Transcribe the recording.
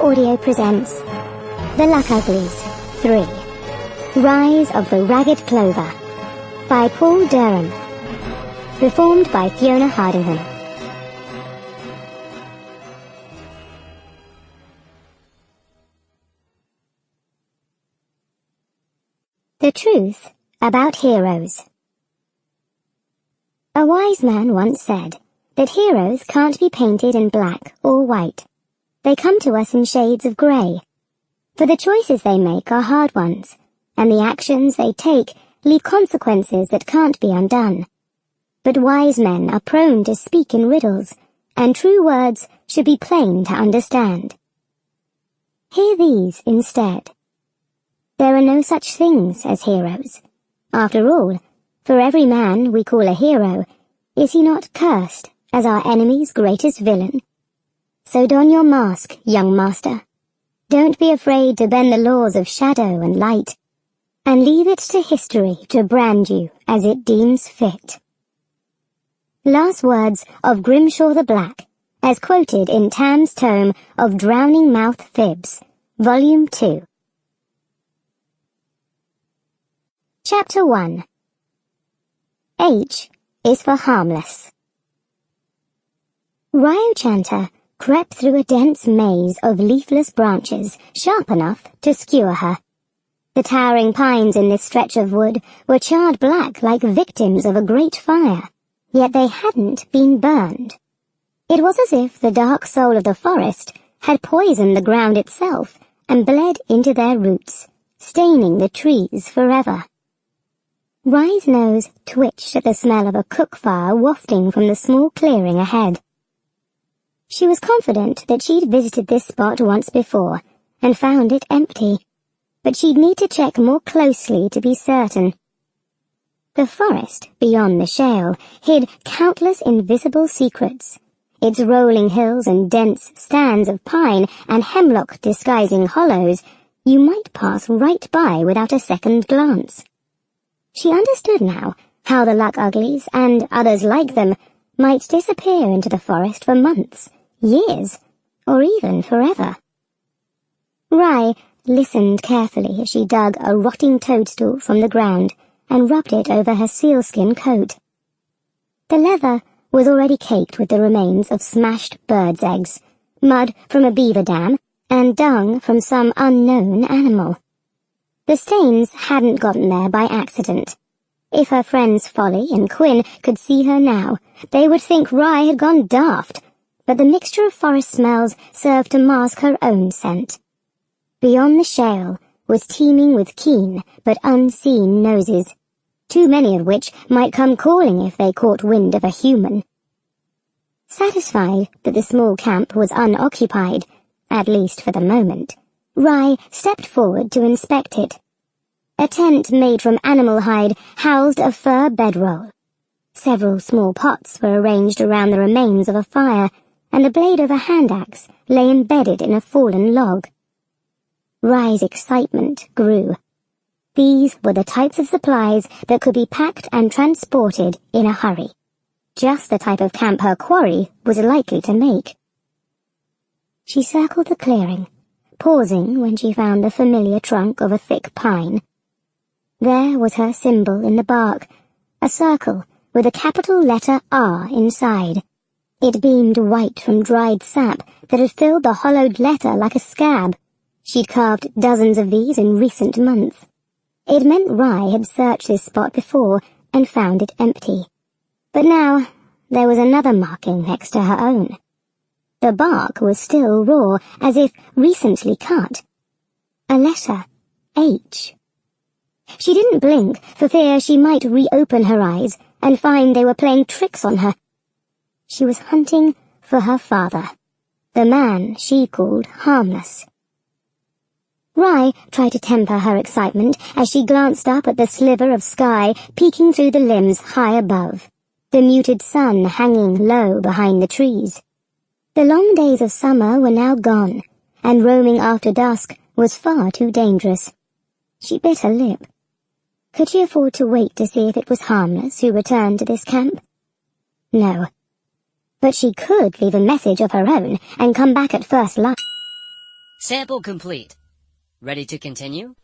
Audio presents The Luck Uglies 3 Rise of the Ragged Clover by Paul Durham. Performed by Fiona Hardingham. The truth about heroes. A wise man once said that heroes can't be painted in black or white. They come to us in shades of grey. For the choices they make are hard ones, and the actions they take leave consequences that can't be undone. But wise men are prone to speak in riddles, and true words should be plain to understand. Hear these instead. There are no such things as heroes. After all, for every man we call a hero, is he not cursed as our enemy's greatest villain? So don your mask, young master. Don't be afraid to bend the laws of shadow and light, and leave it to history to brand you as it deems fit. Last words of Grimshaw the Black, as quoted in Tam's tome of Drowning Mouth Fibs, Volume 2. Chapter 1. H is for harmless. Ryochanter crept through a dense maze of leafless branches, sharp enough to skewer her. The towering pines in this stretch of wood were charred black like victims of a great fire, yet they hadn't been burned. It was as if the dark soul of the forest had poisoned the ground itself and bled into their roots, staining the trees forever. Rye's nose twitched at the smell of a cook fire wafting from the small clearing ahead. She was confident that she'd visited this spot once before, and found it empty, but she'd need to check more closely to be certain. The forest beyond the shale hid countless invisible secrets, its rolling hills and dense stands of pine and hemlock disguising hollows you might pass right by without a second glance. She understood now how the Luck Uglies and others like them might disappear into the forest for months, years, or even forever. Rye listened carefully as she dug a rotting toadstool from the ground and rubbed it over her sealskin coat. The leather was already caked with the remains of smashed birds' eggs, mud from a beaver dam, and dung from some unknown animal. The stains hadn't gotten there by accident. If her friends Folly and Quinn could see her now, they would think Rye had gone daft, but the mixture of forest smells served to mask her own scent. Beyond the shale was teeming with keen but unseen noses, too many of which might come calling if they caught wind of a human. Satisfied that the small camp was unoccupied, at least for the moment, Rye stepped forward to inspect it. A tent made from animal hide housed a fur bedroll. Several small pots were arranged around the remains of a fire, and the blade of a hand axe lay embedded in a fallen log. Rye's excitement grew. These were the types of supplies that could be packed and transported in a hurry. Just the type of camp her quarry was likely to make. She circled the clearing, pausing when she found the familiar trunk of a thick pine. There was her symbol in the bark, a circle with a capital letter R inside. It beamed white from dried sap that had filled the hollowed letter like a scab. She'd carved dozens of these in recent months. It meant Rye had searched this spot before and found it empty. But now there was another marking next to her own. The bark was still raw, as if recently cut. A letter, H. She didn't blink for fear she might reopen her eyes and find they were playing tricks on her. She was hunting for her father, the man she called harmless. Rye tried to temper her excitement as she glanced up at the sliver of sky peeking through the limbs high above, the muted sun hanging low behind the trees. The long days of summer were now gone, and roaming after dusk was far too dangerous. She bit her lip. Could she afford to wait to see if it was harmless who returned to this camp? No. But she could leave a message of her own and come back at first light. Sample complete. Ready to continue?